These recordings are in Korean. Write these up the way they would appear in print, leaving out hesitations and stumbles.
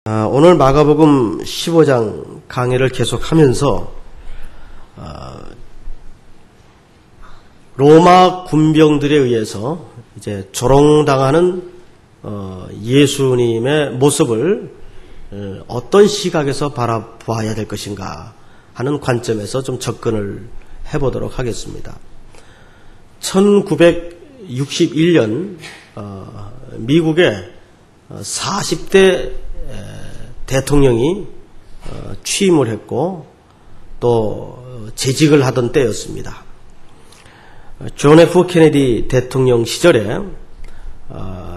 오늘 마가복음 15장 강해를 계속하면서 로마 군병들에 의해서 이제 조롱당하는 예수님의 모습을 어떤 시각에서 바라봐야 될 것인가 하는 관점에서 좀 접근을 해보도록 하겠습니다. 1961년 미국의 40대 대통령이 취임을 했고 또 재직을 하던 때였습니다. 존 F 케네디 대통령 시절에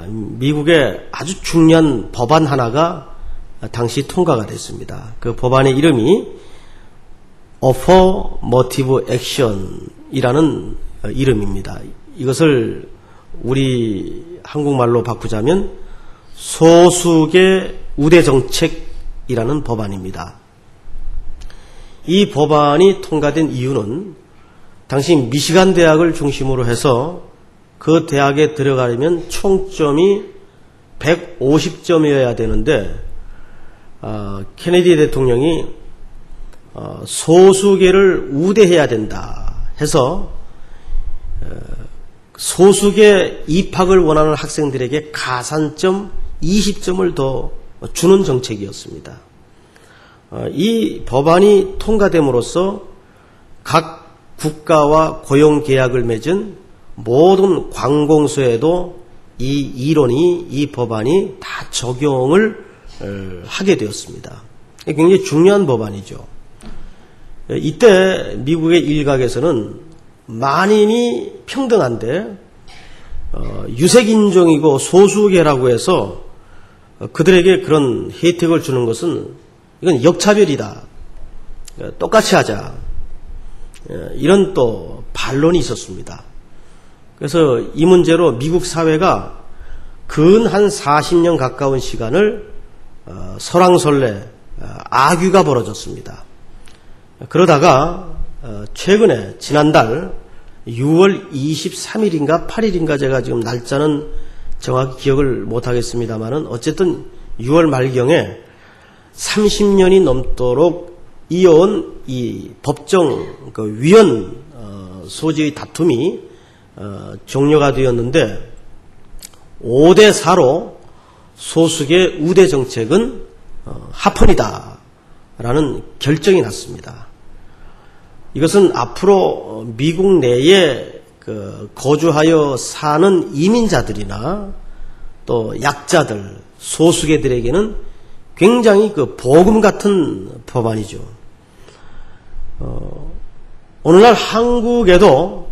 미국의 아주 중요한 법안 하나가 당시 통과가 됐습니다. 그 법안의 이름이 Affirmative Action이라는 이름입니다. 이것을 우리 한국말로 바꾸자면 소수계 우대정책이라는 법안입니다. 이 법안이 통과된 이유는 당시 미시간 대학을 중심으로 해서 그 대학에 들어가려면 총점이 150점이어야 되는데 케네디 대통령이 소수계를 우대해야 된다 해서 소수계 입학을 원하는 학생들에게 가산점 20점을 더 주는 정책이었습니다. 이 법안이 통과됨으로써 각 국가와 고용계약을 맺은 모든 관공서에도 이 이론이, 이 법안이 다 적용을 하게 되었습니다. 굉장히 중요한 법안이죠. 이때 미국의 일각에서는 만인이 평등한데 유색인종이고 소수계라고 해서 그들에게 그런 혜택을 주는 것은 이건 역차별이다. 똑같이 하자. 이런 또 반론이 있었습니다. 그래서 이 문제로 미국 사회가 근 한 40년 가까운 시간을 설왕설래 악유가 벌어졌습니다. 그러다가 최근에 지난달 6월 23일인가 8일인가 제가 지금 날짜는 정확히 기억을 못하겠습니다만은 어쨌든 6월 말경에 30년이 넘도록 이어온 이 법정 위헌 소지의 다툼이 종료가 되었는데 5대4로 소수계 우대 정책은 합헌이다라는 결정이 났습니다. 이것은 앞으로 미국 내에 거주하여 사는 이민자들이나 또 약자들, 소수계들에게는 굉장히 복음 같은 법안이죠. 오늘날 한국에도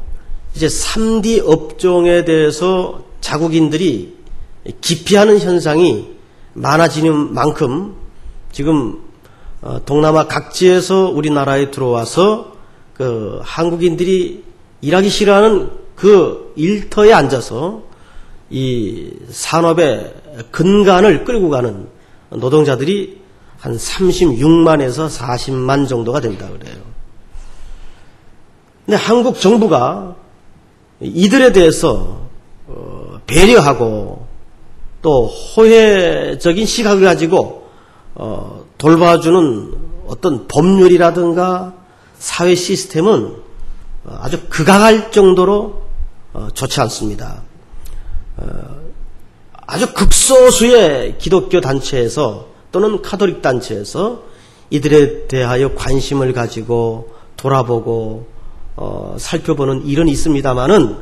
이제 3D 업종에 대해서 자국인들이 기피하는 현상이 많아지는 만큼 지금 동남아 각지에서 우리나라에 들어와서 한국인들이 일하기 싫어하는 그 일터에 앉아서 이 산업의 근간을 끌고 가는 노동자들이 한 36만에서 40만 정도가 된다 그래요. 근데 한국 정부가 이들에 대해서 배려하고 또 호혜적인 시각을 가지고 돌봐주는 어떤 법률이라든가 사회 시스템은 아주 극악할 정도로 좋지 않습니다. 아주 극소수의 기독교 단체에서 또는 카톨릭 단체에서 이들에 대하여 관심을 가지고 돌아보고 살펴보는 일은 있습니다만은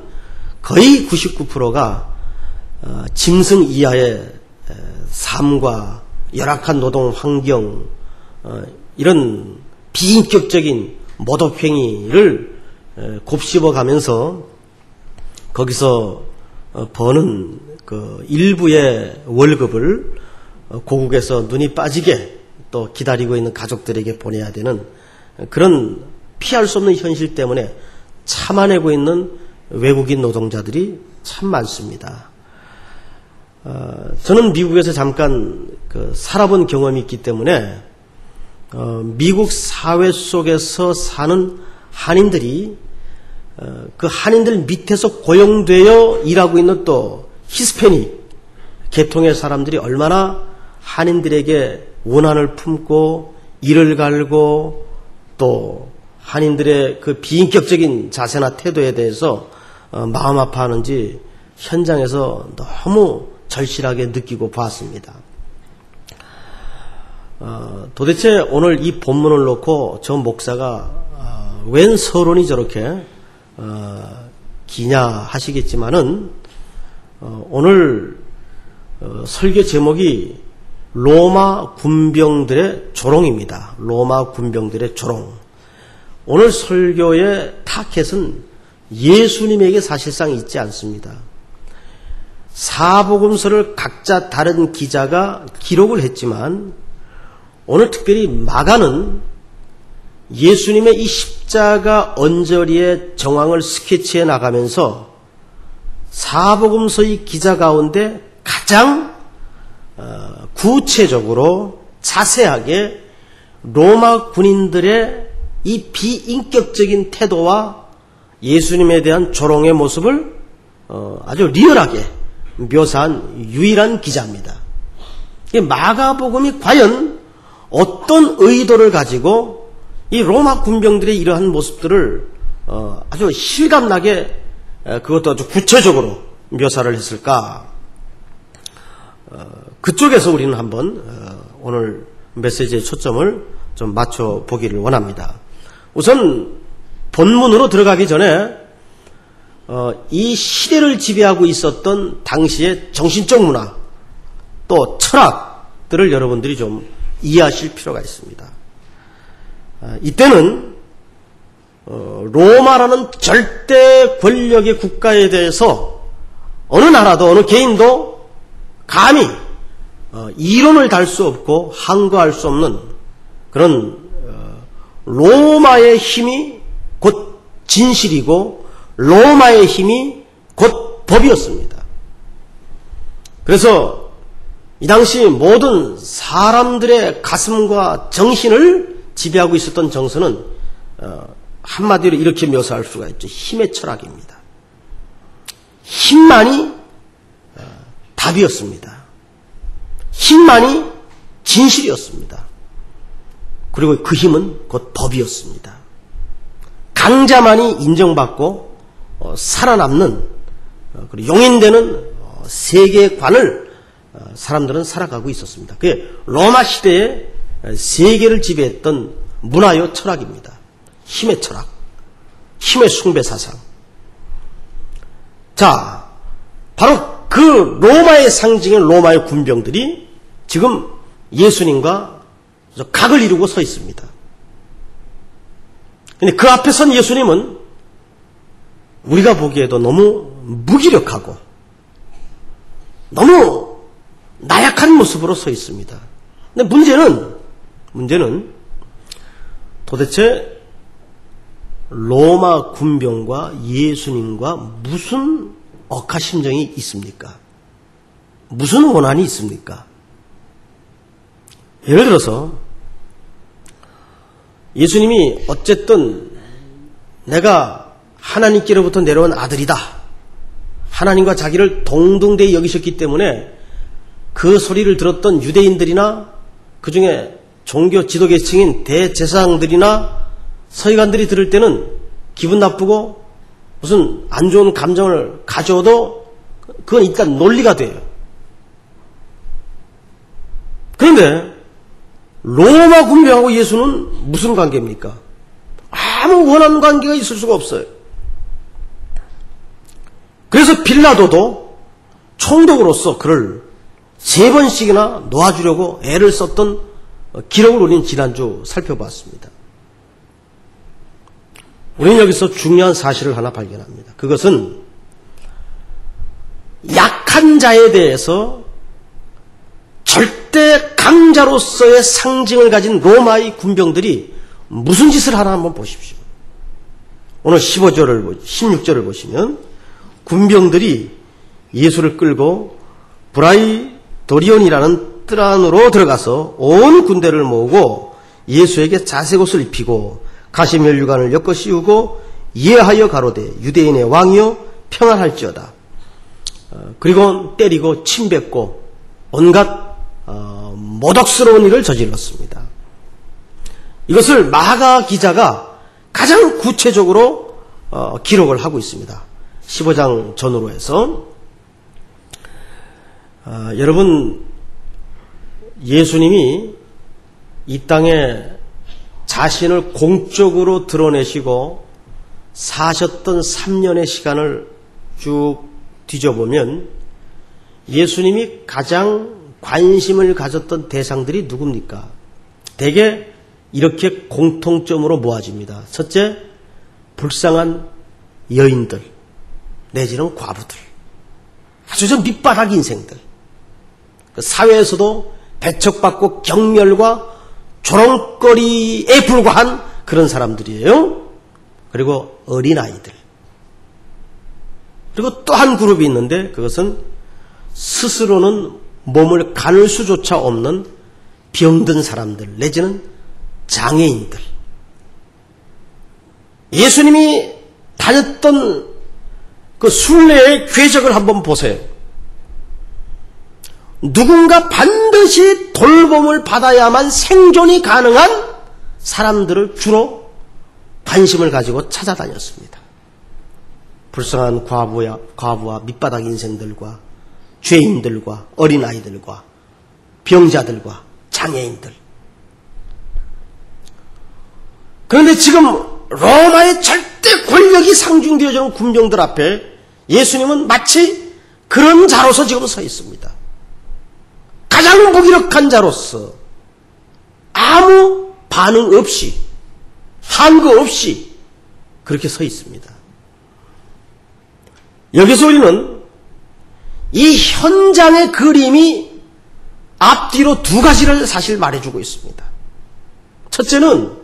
거의 99%가 짐승 이하의 삶과 열악한 노동 환경 이런 비인격적인 모독행위를 곱씹어 가면서 거기서 버는 일부의 월급을 고국에서 눈이 빠지게 또 기다리고 있는 가족들에게 보내야 되는 그런 피할 수 없는 현실 때문에 참아내고 있는 외국인 노동자들이 참 많습니다. 저는 미국에서 잠깐 살아본 경험이 있기 때문에 미국 사회 속에서 사는 한인들이 그 한인들 밑에서 고용되어 일하고 있는 또 히스패닉 계통의 사람들이 얼마나 한인들에게 원한을 품고 이를 갈고 또 한인들의 그 비인격적인 자세나 태도에 대해서 마음 아파하는지 현장에서 너무 절실하게 느끼고 봤습니다. 도대체 오늘 이 본문을 놓고 저 목사가 웬 서론이 저렇게 기냐 하시겠지만은 오늘 설교 제목이 로마 군병들의 조롱입니다. 로마 군병들의 조롱. 오늘 설교의 타켓은 예수님에게 사실상 있지 않습니다. 사복음서를 각자 다른 기자가 기록을 했지만 오늘 특별히 마가는 예수님의 이 십자가 언저리의 정황을 스케치해 나가면서 사복음서의 기자 가운데 가장 구체적으로 자세하게 로마 군인들의 이 비인격적인 태도와 예수님에 대한 조롱의 모습을 아주 리얼하게 묘사한 유일한 기자입니다. 마가복음이 과연 어떤 의도를 가지고 이 로마 군병들의 이러한 모습들을 아주 실감나게 그것도 아주 구체적으로 묘사를 했을까? 그쪽에서 우리는 한번 오늘 메시지의 초점을 좀 맞춰 보기를 원합니다. 우선 본문으로 들어가기 전에 이 시대를 지배하고 있었던 당시의 정신적 문화 또 철학들을 여러분들이 좀 이해하실 필요가 있습니다. 이때는 로마라는 절대 권력의 국가에 대해서 어느 나라도 어느 개인도 감히 이론을 달 수 없고 항거할 수 없는 그런 로마의 힘이 곧 진실이고 로마의 힘이 곧 법이었습니다. 그래서 이 당시 모든 사람들의 가슴과 정신을 지배하고 있었던 정서는 한마디로 이렇게 묘사할 수가 있죠. 힘의 철학입니다. 힘만이 답이었습니다. 힘만이 진실이었습니다. 그리고 그 힘은 곧 법이었습니다. 강자만이 인정받고 살아남는 그리고 용인되는 세계관을 사람들은 살아가고 있었습니다. 그게 로마 시대의 세계를 지배했던 문화요 철학입니다. 힘의 철학, 힘의 숭배 사상. 자, 바로 그 로마의 상징인 로마의 군병들이 지금 예수님과 각을 이루고 서 있습니다. 근데 그 앞에 선 예수님은 우리가 보기에도 너무 무기력하고 너무 나약한 모습으로 서 있습니다. 근데 문제는 도대체 로마 군병과 예수님과 무슨 억하심정이 있습니까? 무슨 원한이 있습니까? 예를 들어서 예수님이 어쨌든 내가 하나님께로부터 내려온 아들이다. 하나님과 자기를 동등되이 여기셨기 때문에 그 소리를 들었던 유대인들이나 그 중에 종교 지도계층인 대제사장들이나 서기관들이 들을 때는 기분 나쁘고 무슨 안 좋은 감정을 가져도 그건 일단 논리가 돼요. 그런데 로마 군병하고 예수는 무슨 관계입니까? 아무 원한 관계가 있을 수가 없어요. 그래서 빌라도도 총독으로서 그를 3번씩이나 놓아주려고 애를 썼던 기록을 우리는 지난주 살펴봤습니다. 우리는 여기서 중요한 사실을 하나 발견합니다. 그것은 약한 자에 대해서 절대 강자로서의 상징을 가진 로마의 군병들이 무슨 짓을 하나 한번 보십시오. 오늘 16절을 보시면 군병들이 예수를 끌고 브라이도리온이라는 뜰 안으로 들어가서 온 군대를 모으고 예수에게 자색 옷을 입히고 가시면류관을 엮어 씌우고 예하여 가로되 유대인의 왕이여 평안할지어다. 그리고 때리고 침뱉고 온갖 모독스러운 일을 저질렀습니다. 이것을 마가 기자가 가장 구체적으로 기록을 하고 있습니다. 15장 전후로 해서 여러분, 예수님이 이 땅에 자신을 공적으로 드러내시고 사셨던 3년의 시간을 쭉 뒤져보면 예수님이 가장 관심을 가졌던 대상들이 누굽니까? 대개 이렇게 공통점으로 모아집니다. 첫째, 불쌍한 여인들 내지는 과부들, 아주 저 밑바닥 인생들, 사회에서도 배척받고 경멸과 조롱거리에 불과한 그런 사람들이에요. 그리고 어린아이들. 그리고 또 한 그룹이 있는데 그것은 스스로는 몸을 가눌 수조차 없는 병든 사람들 내지는 장애인들. 예수님이 다녔던 그 순례의 궤적을 한번 보세요. 누군가 반드시 돌봄을 받아야만 생존이 가능한 사람들을 주로 관심을 가지고 찾아다녔습니다. 불쌍한 과부와 밑바닥 인생들과 죄인들과 어린아이들과 병자들과 장애인들. 그런데 지금 로마의 절대 권력이 상징되어져 있는 군병들 앞에 예수님은 마치 그런 자로서 지금 서 있습니다. 가장 무기력한 자로서 아무 반응 없이, 항거 없이 그렇게 서 있습니다. 여기서 우리는 이 현장의 그림이 앞뒤로 두 가지를 사실 말해주고 있습니다. 첫째는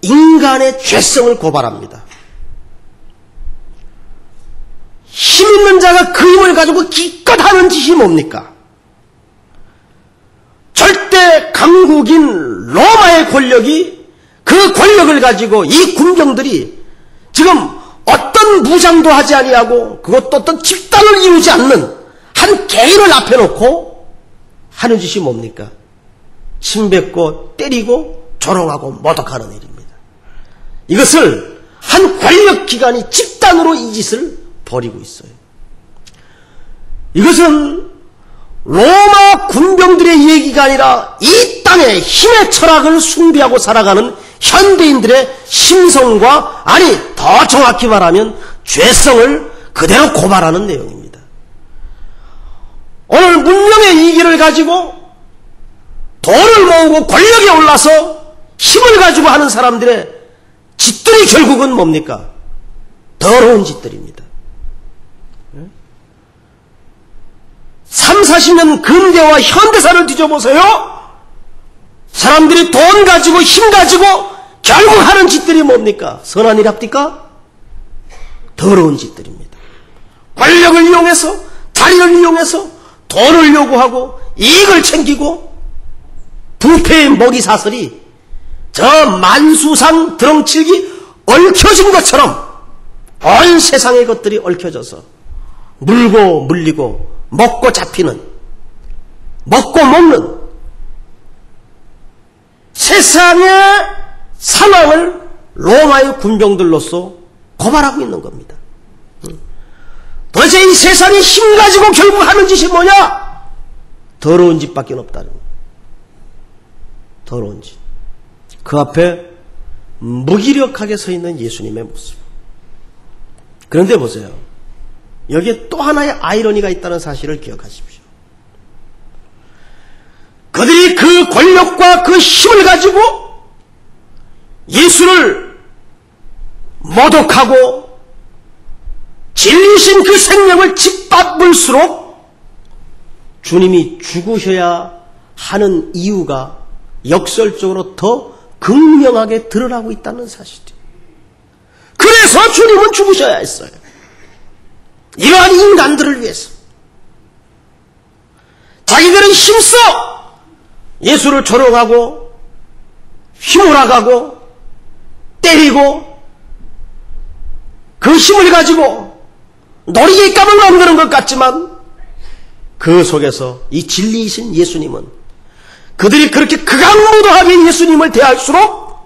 인간의 죄성을 고발합니다. 힘 있는 자가 그 힘을 가지고 기껏 하는 짓이 뭡니까? 절대 강국인 로마의 권력이, 그 권력을 가지고 이 군병들이 지금 어떤 무장도 하지 아니하고 그것도 어떤 집단을 이루지 않는 한 개인을 앞에 놓고 하는 짓이 뭡니까? 침뱉고 때리고 조롱하고 모독하는 일입니다. 이것을 한 권력기관이 집단으로 이 짓을 벌이고 있어요. 이것은 로마 군병들의 얘기가 아니라 이 땅의 힘의 철학을 숭배하고 살아가는 현대인들의 심성과, 아니 더 정확히 말하면 죄성을 그대로 고발하는 내용입니다. 오늘 문명의 이기를 가지고 돈을 모으고 권력에 올라서 힘을 가지고 하는 사람들의 짓들이 결국은 뭡니까? 더러운 짓들입니다. 30-40년 근대와 현대사를 뒤져보세요. 사람들이 돈 가지고 힘 가지고 결국 하는 짓들이 뭡니까? 선한 일 합니까? 더러운 짓들입니다. 권력을 이용해서, 자리를 이용해서 돈을 요구하고 이익을 챙기고 부패의 먹이사슬이 저 만수상 드렁칠기 얽혀진 것처럼 온 세상의 것들이 얽혀져서 물고 물리고 먹고 잡히는, 먹고 먹는 세상의 상황을 로마의 군병들로서 고발하고 있는 겁니다. 도대체 이 세상이 힘 가지고 결국 하는 짓이 뭐냐? 더러운 짓밖에 없다는 거예요. 더러운 짓. 그 앞에 무기력하게 서 있는 예수님의 모습. 그런데 보세요. 여기에 또 하나의 아이러니가 있다는 사실을 기억하십시오. 그들이 그 권력과 그 힘을 가지고 예수를 모독하고 진리신 그 생명을 짓밟을수록 주님이 죽으셔야 하는 이유가 역설적으로 더 극명하게 드러나고 있다는 사실이에요. 그래서 주님은 죽으셔야 했어요. 이러한 인간들을 위해서. 자기들은 힘써 예수를 조롱하고 휘몰아가고 때리고 그 힘을 가지고 놀이기감을 만드는 것 같지만 그 속에서 이 진리이신 예수님은 그들이 그렇게 극악무도하게 예수님을 대할수록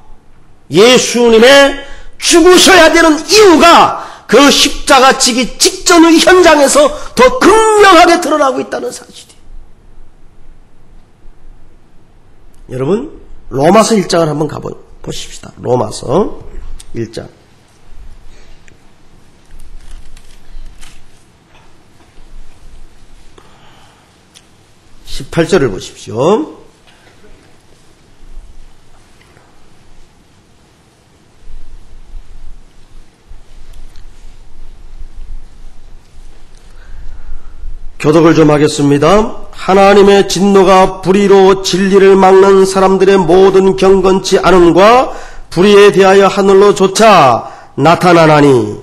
예수님의 죽으셔야 되는 이유가 그 십자가 지기 직전의 현장에서 더 극명하게 드러나고 있다는 사실이에요. 여러분, 로마서 1장을 한번 가보십시다. 로마서 1장. 18절을 보십시오. 교독을 좀 하겠습니다. 하나님의 진노가 불의로 진리를 막는 사람들의 모든 경건치 않음과 불의에 대하여 하늘로 조차 나타나나니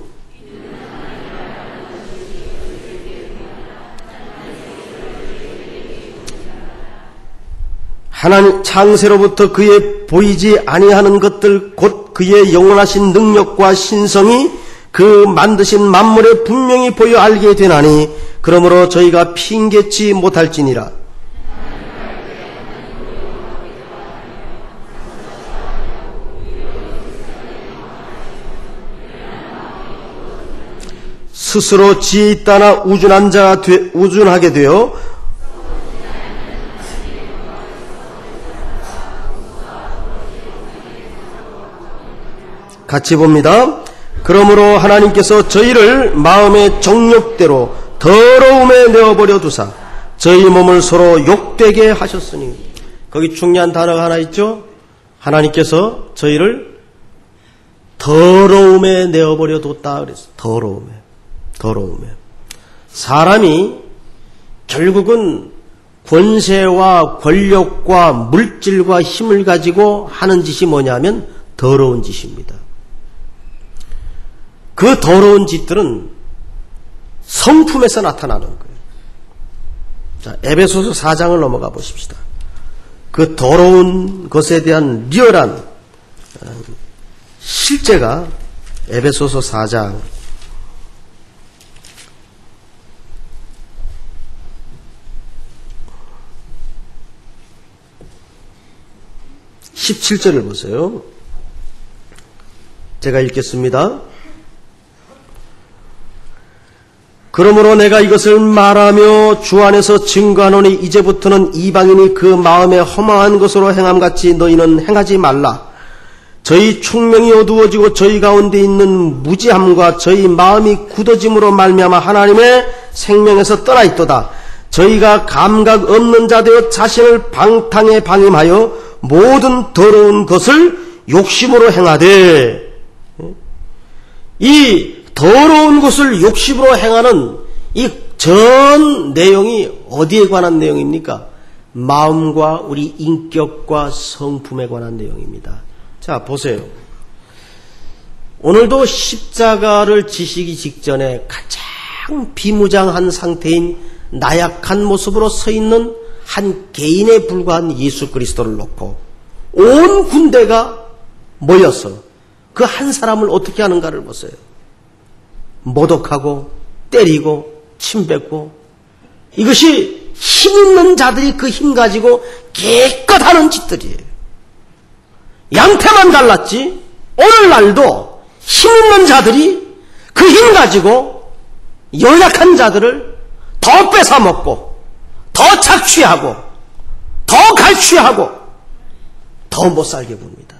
하나님 창세로부터 그의 보이지 아니하는 것들 곧 그의 영원하신 능력과 신성이 그 만드신 만물에 분명히 보여 알게 되나니 그러므로 저희가 핑계치 못할지니라. 스스로 지혜 있다나 우준하게 되어 같이 봅니다. 그러므로 하나님께서 저희를 마음의 정욕대로 더러움에 내어버려 두사 저희 몸을 서로 욕되게 하셨으니. 거기 중요한 단어가 하나 있죠. 하나님께서 저희를 더러움에 내어버려 뒀다 그랬어요. 더러움에. 사람이 결국은 권세와 권력과 물질과 힘을 가지고 하는 짓이 뭐냐면 더러운 짓입니다. 그 더러운 짓들은 성품에서 나타나는 거예요. 자, 에베소서 4장을 넘어가 보십시다. 그 더러운 것에 대한 리얼한 실제가 에베소서 4장 17절을 보세요. 제가 읽겠습니다. 그러므로 내가 이것을 말하며 주 안에서 증거하노니 이제부터는 이방인이 그 마음에 허망한 것으로 행함같이 너희는 행하지 말라. 저희 총명이 어두워지고 저희 가운데 있는 무지함과 저희 마음이 굳어짐으로 말미암아 하나님의 생명에서 떠나 있도다. 저희가 감각 없는 자 되어 자신을 방탕에 방임하여 모든 더러운 것을 욕심으로 행하되, 이 더러운 것을 욕심으로 행하는 이 전 내용이 어디에 관한 내용입니까? 마음과 우리 인격과 성품에 관한 내용입니다. 자, 보세요. 오늘도 십자가를 지시기 직전에 가장 비무장한 상태인 나약한 모습으로 서 있는 한 개인에 불과한 예수 그리스도를 놓고 온 군대가 모여서 그 한 사람을 어떻게 하는가를 보세요. 모독하고 때리고 침뱉고, 이것이 힘 있는 자들이 그 힘 가지고 기껏 하는 짓들이에요. 양태만 달랐지 오늘날도 힘 있는 자들이 그 힘 가지고 연약한 자들을 더 뺏어먹고 더 착취하고 더 갈취하고 더 못살게 봅니다.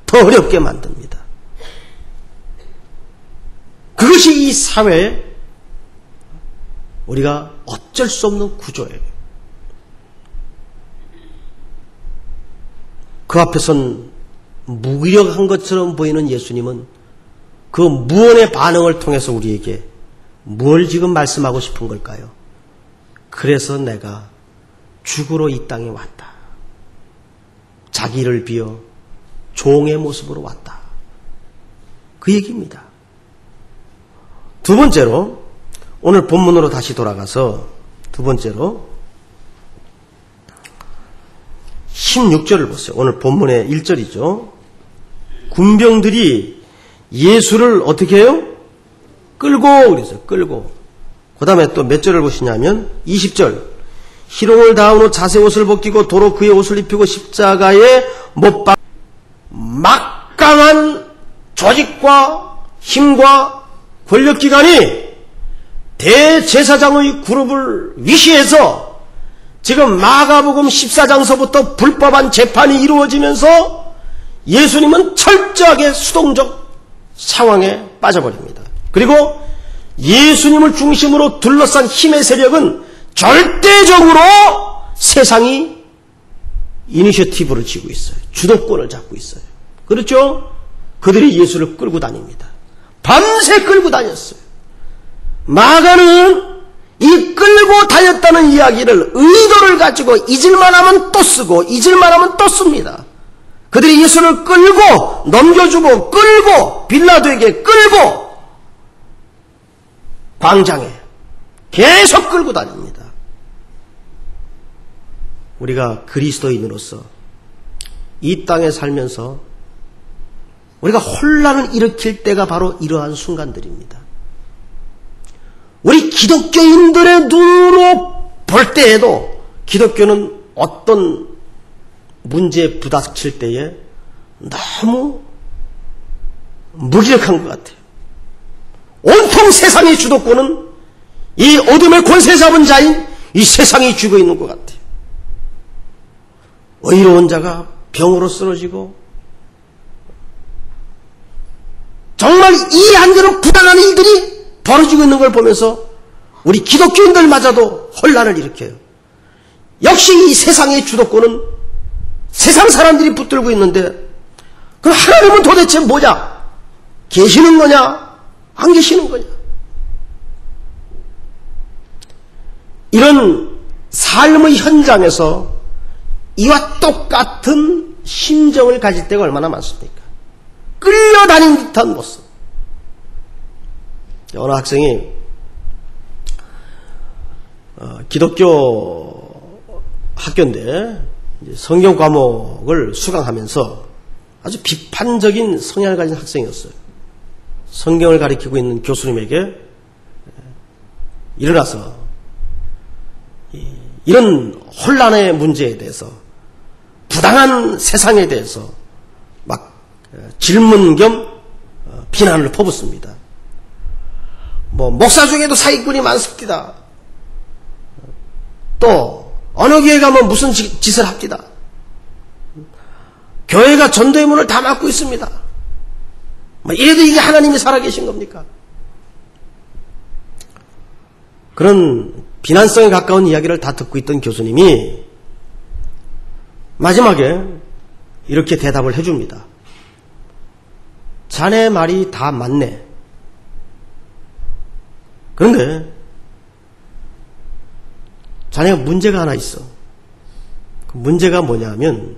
더 어렵게 만듭니다. 그것이 이 사회에 우리가 어쩔 수 없는 구조예요. 그 앞에선 무기력한 것처럼 보이는 예수님은 그 무언의 반응을 통해서 우리에게 뭘 지금 말씀하고 싶은 걸까요? 그래서 내가 죽으러 이 땅에 왔다. 자기를 비어 종의 모습으로 왔다. 그 얘기입니다. 두 번째로, 오늘 본문으로 다시 돌아가서 두 번째로 16절을 보세요. 오늘 본문의 1절이죠. 군병들이 예수를 어떻게 해요? 끌고 그랬어요. 끌고. 그 다음에 또 몇 절을 보시냐면 20절. 희롱을 다한 후 자색 옷을 벗기고 도로 그의 옷을 입히고 십자가에 못 박아 막강한 조직과 힘과 권력기관이 대제사장의 그룹을 위시해서 지금 마가복음 14장서부터 불법한 재판이 이루어지면서 예수님은 철저하게 수동적 상황에 빠져버립니다. 그리고 예수님을 중심으로 둘러싼 힘의 세력은 절대적으로 세상이 이니셔티브를 쥐고 있어요. 주도권을 잡고 있어요. 그렇죠? 그들이 예수를 끌고 다닙니다. 밤새 끌고 다녔어요. 마가는 이 끌고 다녔다는 이야기를 의도를 가지고 잊을만 하면 또 쓰고 잊을만 하면 또 씁니다. 그들이 예수를 끌고 넘겨주고 끌고 빌라도에게 끌고 광장에 계속 끌고 다닙니다. 우리가 그리스도인으로서 이 땅에 살면서 우리가 혼란을 일으킬 때가 바로 이러한 순간들입니다. 우리 기독교인들의 눈으로 볼 때에도 기독교는 어떤 문제에 부닥칠 때에 너무 무기력한 것 같아요. 온통 세상의 주도권은 이 어둠의 권세 잡은 자인 이 세상이 쥐고 있는 것 같아요. 의로운 자가 병으로 쓰러지고 정말 이 안대로 부당한 일들이 벌어지고 있는 걸 보면서 우리 기독교인들마저도 혼란을 일으켜요. 역시 이 세상의 주도권은 세상 사람들이 붙들고 있는데 그럼 하나님은 도대체 뭐냐? 계시는 거냐? 안 계시는 거냐? 이런 삶의 현장에서 이와 똑같은 심정을 가질 때가 얼마나 많습니까? 끌려다닌 듯한 모습. 어느 학생이 기독교 학교인데 성경 과목을 수강하면서 아주 비판적인 성향을 가진 학생이었어요. 성경을 가르치고 있는 교수님에게 일어나서 이런 혼란의 문제에 대해서 부당한 세상에 대해서 막 질문 겸 비난을 퍼붓습니다. 목사 중에도 사기꾼이 많습니다. 또 어느 교회 가면 무슨 짓을 합니다. 교회가 전도의 문을 다 막고 있습니다. 이래도 이게 하나님이 살아계신 겁니까? 그런 비난성에 가까운 이야기를 다 듣고 있던 교수님이 마지막에 이렇게 대답을 해줍니다. 자네 말이 다 맞네. 그런데 자네가 문제가 하나 있어. 그 문제가 뭐냐면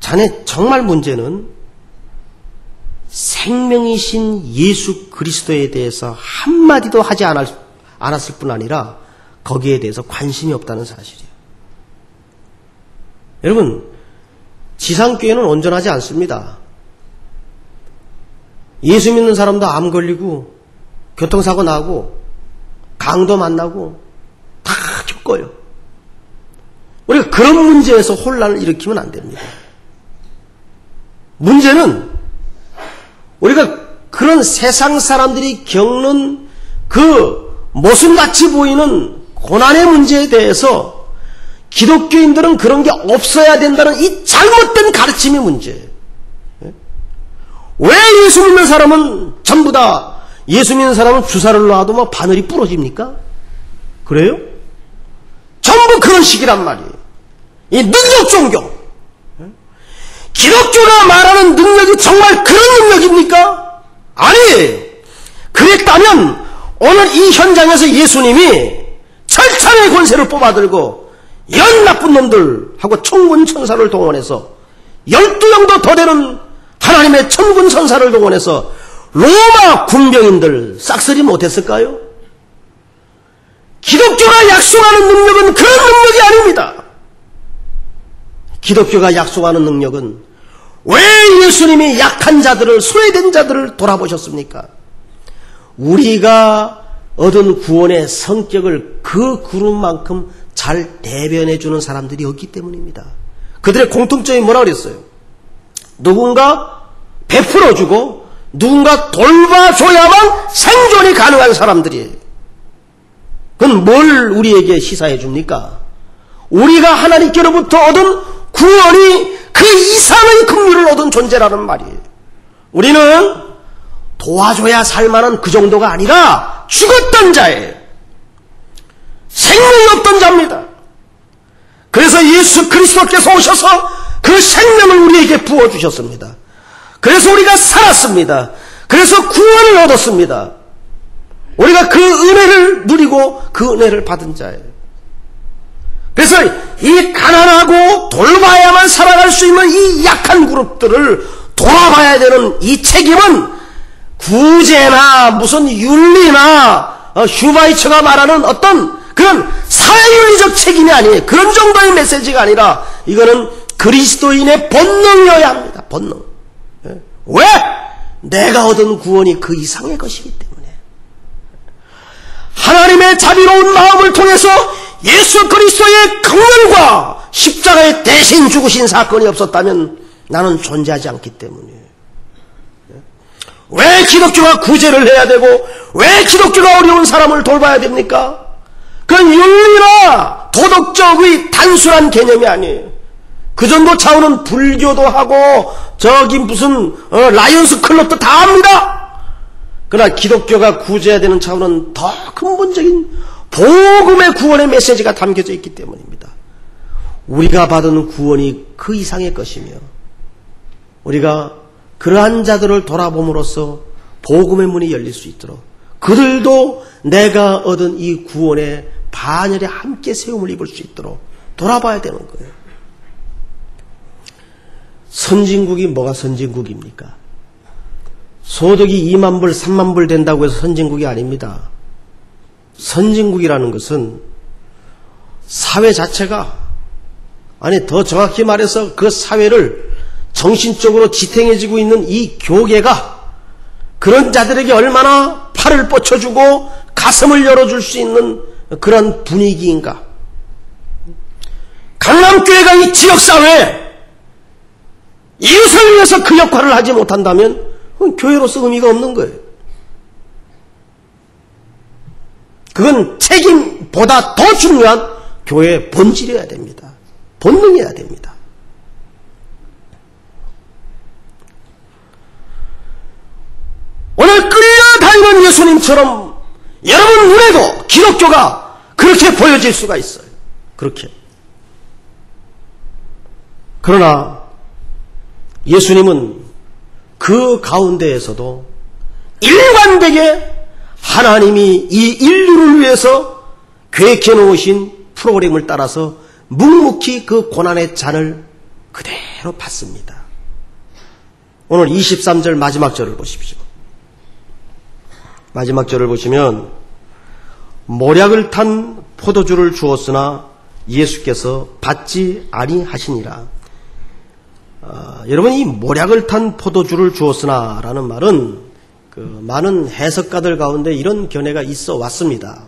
자네 정말 문제는 생명이신 예수 그리스도에 대해서 한마디도 하지 않았을 뿐 아니라 거기에 대해서 관심이 없다는 사실이에요. 여러분, 지상교회는 온전하지 않습니다. 예수 믿는 사람도 암 걸리고 교통사고 나고 강도 만나고 다 겪어요. 우리가 그런 문제에서 혼란을 일으키면 안 됩니다. 문제는 우리가 그런 세상 사람들이 겪는 그 모순같이 보이는 고난의 문제에 대해서 기독교인들은 그런 게 없어야 된다는 이 잘못된 가르침의 문제예요. 왜 예수 믿는 사람은 전부 다 예수 믿는 사람은 주사를 놔도 바늘이 부러집니까? 그래요? 전부 그런 식이란 말이에요. 이 능력 종교. 기독교가 말하는 능력이 정말 그런 능력입니까? 아니에요. 그랬다면 오늘 이 현장에서 예수님이 철창의 권세를 뽑아들고 이런 나쁜 놈들하고 천군 천사를 동원해서 12명도 더 되는 하나님의 천군 천사를 동원해서 로마 군병인들 싹쓸이 못했을까요? 기독교가 약속하는 능력은 그런 능력이 아닙니다. 기독교가 약속하는 능력은 왜 예수님이 약한 자들을, 소외된 자들을 돌아보셨습니까? 우리가 얻은 구원의 성격을 그 그룹만큼 잘 대변해주는 사람들이 없기 때문입니다. 그들의 공통점이 뭐라 그랬어요? 누군가 베풀어주고 누군가 돌봐줘야만 생존이 가능한 사람들이에요. 그건 뭘 우리에게 시사해 줍니까? 우리가 하나님께로부터 얻은 구원이 그 이상의 긍휼을 얻은 존재라는 말이에요. 우리는 도와줘야 살만한 그 정도가 아니라 죽었던 자예요. 생명이 없던 자입니다. 그래서 예수 그리스도께서 오셔서 그 생명을 우리에게 부어주셨습니다. 그래서 우리가 살았습니다. 그래서 구원을 얻었습니다. 우리가 그 은혜를 누리고 그 은혜를 받은 자예요. 그래서 이 가난하고 돌봐야만 살아갈 수 있는 이 약한 그룹들을 돌아봐야 되는 이 책임은 구제나 무슨 윤리나 슈바이처가 말하는 어떤 그런 사회윤리적 책임이 아니에요. 그런 정도의 메시지가 아니라 이거는 그리스도인의 본능이어야 합니다. 본능. 왜? 내가 얻은 구원이 그 이상의 것이기 때문에. 하나님의 자비로운 마음을 통해서 예수 그리스도의 긍휼과 십자가의 대신 죽으신 사건이 없었다면 나는 존재하지 않기 때문이에요. 왜 기독교가 구제를 해야 되고 왜 기독교가 어려운 사람을 돌봐야 됩니까? 그건 윤리나 도덕적의 단순한 개념이 아니에요. 그 정도 차원은 불교도 하고 저기 무슨 라이언스 클럽도 다 합니다. 그러나 기독교가 구제해야 되는 차원은 더 근본적인 복음의 구원의 메시지가 담겨져 있기 때문입니다. 우리가 받은 구원이 그 이상의 것이며 우리가 그러한 자들을 돌아봄으로써 복음의 문이 열릴 수 있도록 그들도 내가 얻은 이 구원의 반열에 함께 세움을 입을 수 있도록 돌아봐야 되는 거예요. 선진국이 뭐가 선진국입니까? 소득이 2만 불, 3만 불 된다고 해서 선진국이 아닙니다. 선진국이라는 것은 사회 자체가, 아니 더 정확히 말해서 그 사회를 정신적으로 지탱해지고 있는 이 교계가 그런 자들에게 얼마나 팔을 뻗쳐주고 가슴을 열어줄 수 있는 그런 분위기인가. 강남교회가 이 지역사회에 이웃을 위해서 그 역할을 하지 못한다면 교회로서 의미가 없는 거예요. 그건 책임보다 더 중요한 교회의 본질이어야 됩니다. 본능이어야 됩니다. 오늘 끌려다니는 예수님처럼 여러분 눈에도 기독교가 그렇게 보여질 수가 있어요. 그렇게. 그러나 예수님은 그 가운데에서도 일관되게 하나님이 이 인류를 위해서 계획해 놓으신 프로그램을 따라서 묵묵히 그 고난의 잔을 그대로 받습니다. 오늘 23절 마지막 절을 보십시오. 마지막 절을 보시면 모략을 탄 포도주를 주었으나 예수께서 받지 아니하시니라. 여러분, 이 모략을 탄 포도주를 주었으나 라는 말은 많은 해석가들 가운데 이런 견해가 있어 왔습니다.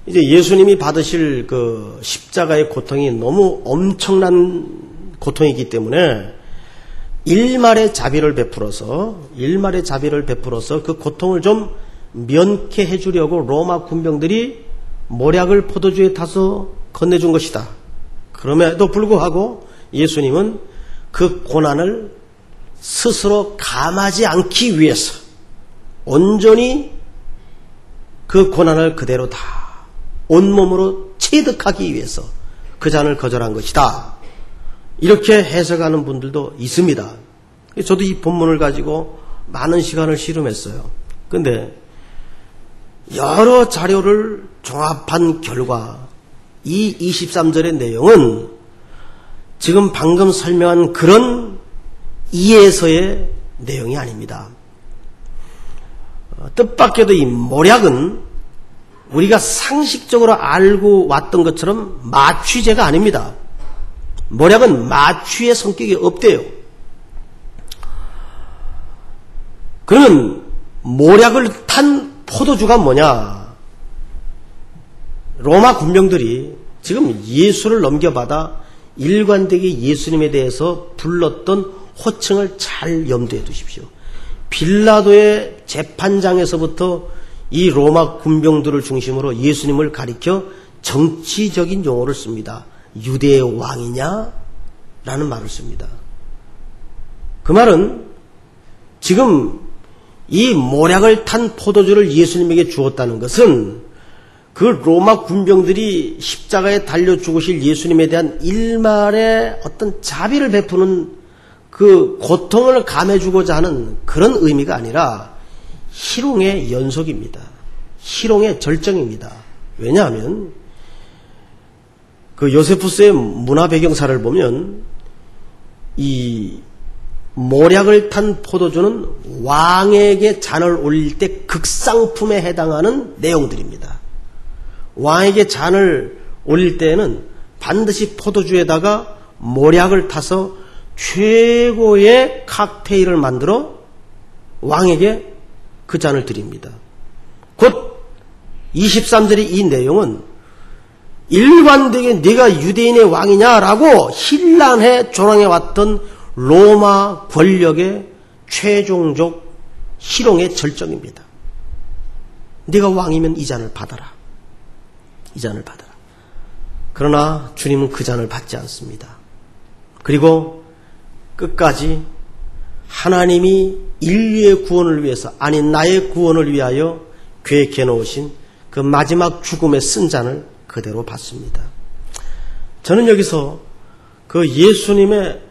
이제 예수님이 받으실 그 십자가의 고통이 너무 엄청난 고통이기 때문에 일말의 자비를 베풀어서 그 고통을 좀 면케해 주려고 로마 군병들이 모략을 포도주에 타서 건네준 것이다. 그럼에도 불구하고 예수님은 그 고난을 스스로 감하지 않기 위해서 온전히 그 고난을 그대로 다 온몸으로 체득하기 위해서 그 잔을 거절한 것이다. 이렇게 해석하는 분들도 있습니다. 저도 이 본문을 가지고 많은 시간을 씨름했어요. 그런데 여러 자료를 종합한 결과 이 23절의 내용은 지금 방금 설명한 그런 이해에서의 내용이 아닙니다. 뜻밖에도 이 모략은 우리가 상식적으로 알고 왔던 것처럼 마취제가 아닙니다. 모략은 마취의 성격이 없대요. 그러면 모략을 탄 포도주가 뭐냐? 로마 군병들이 지금 예수를 넘겨받아 일관되게 예수님에 대해서 불렀던 호칭을 잘 염두에 두십시오. 빌라도의 재판장에서부터 이 로마 군병들을 중심으로 예수님을 가리켜 정치적인 용어를 씁니다. 유대의 왕이냐? 라는 말을 씁니다. 그 말은 지금 이 모략을 탄 포도주를 예수님에게 주었다는 것은 그 로마 군병들이 십자가에 달려 죽으실 예수님에 대한 일말의 어떤 자비를 베푸는 그 고통을 감해주고자 하는 그런 의미가 아니라 희롱의 연속입니다. 희롱의 절정입니다. 왜냐하면 그 요세푸스의 문화 배경사를 보면 이 모략을 탄 포도주는 왕에게 잔을 올릴 때 극상품에 해당하는 내용들입니다. 왕에게 잔을 올릴 때에는 반드시 포도주에다가 모략을 타서 최고의 칵테일을 만들어 왕에게 그 잔을 드립니다. 곧 23절의 이 내용은 일관되게 네가 유대인의 왕이냐라고 신란해 조롱해왔던 로마 권력의 최종적 희롱의 절정입니다. 네가 왕이면 이 잔을 받아라. 이 잔을 받아라. 그러나 주님은 그 잔을 받지 않습니다. 그리고 끝까지 하나님이 인류의 구원을 위해서, 아니 나의 구원을 위하여 계획해 놓으신 그 마지막 죽음의 쓴 잔을 그대로 받습니다. 저는 여기서 그 예수님의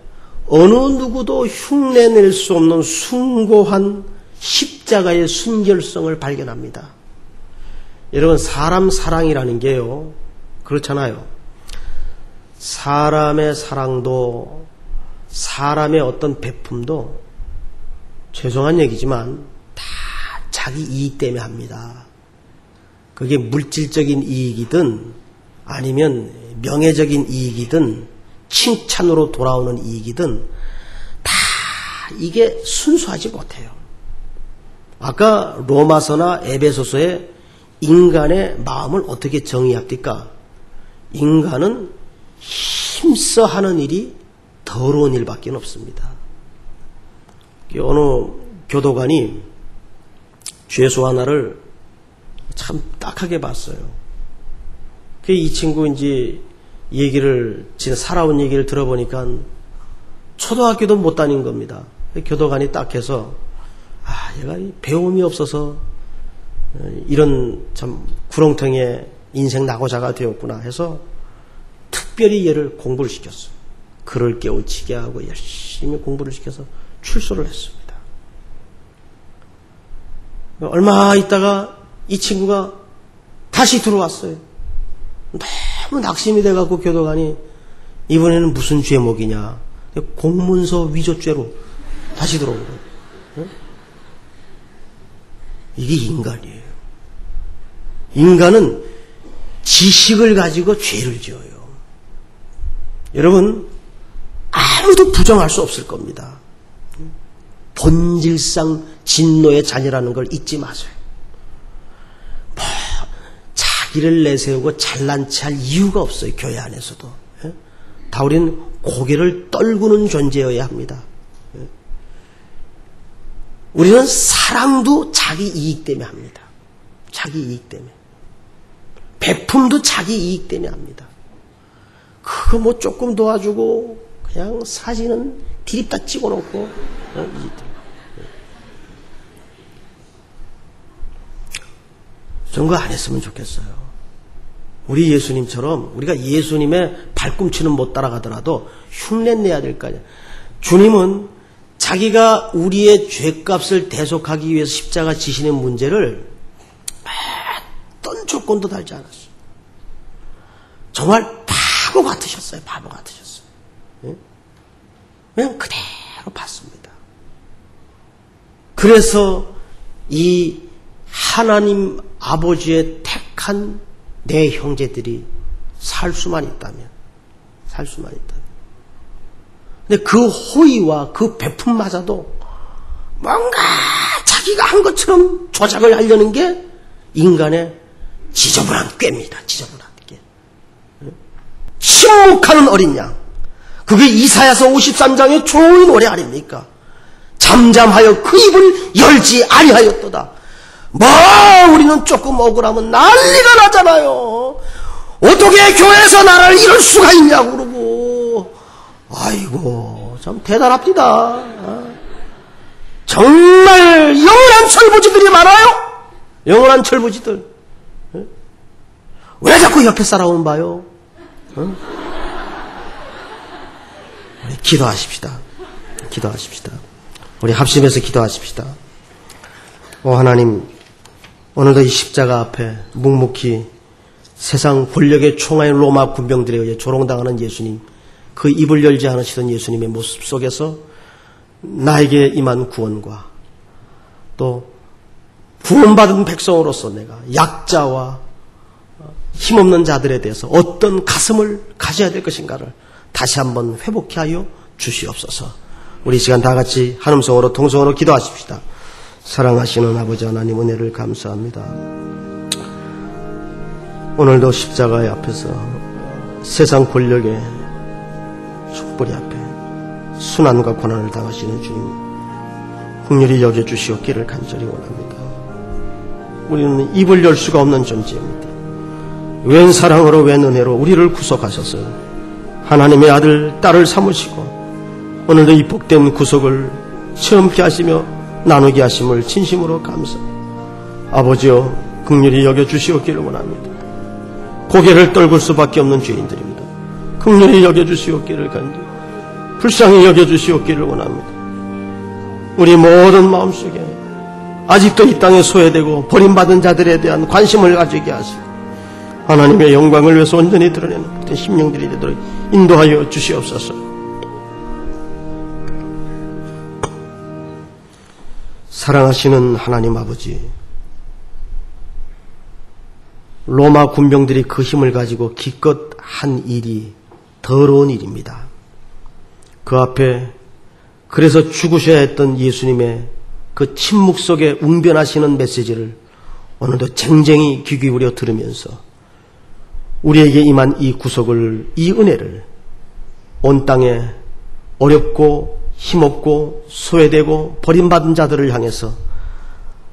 어느 누구도 흉내낼 수 없는 숭고한 십자가의 순결성을 발견합니다. 여러분, 사람 사랑이라는 게요, 그렇잖아요. 사람의 사랑도, 사람의 어떤 베품도 죄송한 얘기지만 다 자기 이익 때문에 합니다. 그게 물질적인 이익이든 아니면 명예적인 이익이든 칭찬으로 돌아오는 이익이든 다 이게 순수하지 못해요. 아까 로마서나 에베소서에 인간의 마음을 어떻게 정의합니까? 인간은 힘써 하는 일이 더러운 일밖에 없습니다. 어느 교도관이 죄수 하나를 참 딱하게 봤어요. 이 친구 이제 살아온 얘기를 들어보니까 초등학교도 못 다닌 겁니다. 교도관이 딱해서, 얘가 배움이 없어서 이런 참 구렁텅이에 인생 낙오자가 되었구나 해서 특별히 얘를 공부를 시켰어요. 글을 깨우치게 하고 열심히 공부를 시켜서 출소를 했습니다. 얼마 있다가 이 친구가 다시 들어왔어요. 너무 낙심이 돼갖고 교도관이 이번에는 무슨 죄목이냐, 공문서 위조죄로 다시 들어온 거예요. 이게 인간이에요. 인간은 지식을 가지고 죄를 지어요. 여러분, 아무도 부정할 수 없을 겁니다. 본질상 진노의 자녀라는 걸 잊지 마세요. 자기를 내세우고 잘난 체 할 이유가 없어요. 교회 안에서도. 다 우리는 고개를 떨구는 존재여야 합니다. 우리는 사랑도 자기 이익 때문에 합니다. 자기 이익 때문에. 베품도 자기 이익 때문에 합니다. 그거 뭐 조금 도와주고 그냥 사진은 디립다 찍어놓고 저런 거 안 했으면 좋겠어요. 우리 예수님처럼 우리가 예수님의 발꿈치는 못 따라가더라도 흉내내야 될 거 아니야. 주님은 자기가 우리의 죄값을 대속하기 위해서 십자가 지시는 문제를 어떤 조건도 달지 않았어요. 정말 바보 같으셨어요. 바보 같으셨어요. 그냥 그대로 받습니다. 그래서 이 하나님 아버지의 택한 내 형제들이 살 수만 있다면. 근데 그 호의와 그 베품마저도 뭔가 자기가 한 것처럼 조작을 하려는 게 인간의 지저분한 꾀입니다. 지저분한 꾀. 침묵하는 어린 양. 그게 이사야서 53장의 좋은 노래 아닙니까? 잠잠하여 그 입을 열지 아니하였도다. 우리는 조금 억울하면 난리가 나잖아요. 어떻게 교회에서 나를 이럴 수가 있냐고 그러고. 아이고, 참 대단합니다. 정말 영원한 철부지들이 많아요. 영원한 철부지들. 왜 자꾸 옆에 사람은 봐요? 우리 기도하십시다. 기도하십시다. 우리 합심해서 기도하십시다. 오 하나님, 오늘도 이 십자가 앞에 묵묵히 세상 권력의 총화인 로마 군병들에 의해 조롱당하는 예수님, 그 입을 열지 않으시던 예수님의 모습 속에서 나에게 임한 구원과 또 구원받은 백성으로서 내가 약자와 힘없는 자들에 대해서 어떤 가슴을 가져야 될 것인가를 다시 한번 회복케 하여 주시옵소서. 우리 이 시간 다 같이 한음성으로 통성으로 기도하십시다. 사랑하시는 아버지 하나님, 은혜를 감사합니다. 오늘도 십자가의 앞에서 세상 권력의 촛불이 앞에 순환과 고난을 당하시는 주님, 긍휼히 여겨주시옵기를 간절히 원합니다. 우리는 입을 열 수가 없는 존재입니다. 웬 사랑으로 웬 은혜로 우리를 구속하셔서 하나님의 아들, 딸을 삼으시고 오늘도 이 복된 구속을 체험케 하시며 나누게 하심을 진심으로 감사합니다. 아버지여, 긍휼히 여겨주시옵기를 원합니다. 고개를 떨굴 수밖에 없는 죄인들입니다. 긍휼히 여겨주시옵기를 간절히, 불쌍히 여겨주시옵기를 원합니다. 우리 모든 마음속에 아직도 이 땅에 소외되고 버림받은 자들에 대한 관심을 가지게 하시고 하나님의 영광을 위해서 온전히 드러내는 그때 심령들이 되도록 인도하여 주시옵소서. 사랑하시는 하나님 아버지, 로마 군병들이 그 힘을 가지고 기껏 한 일이 더러운 일입니다. 그 앞에 그래서 죽으셔야 했던 예수님의 그 침묵 속에 웅변하시는 메시지를 오늘도 쟁쟁히 귀 기울여 들으면서 우리에게 임한 이 구속을, 이 은혜를 온 땅에 어렵고 힘없고 소외되고 버림받은 자들을 향해서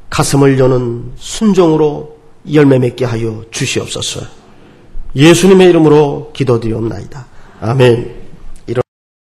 가슴을 여는 순종으로 열매 맺게 하여 주시옵소서. 예수님의 이름으로 기도드리옵나이다. 아멘.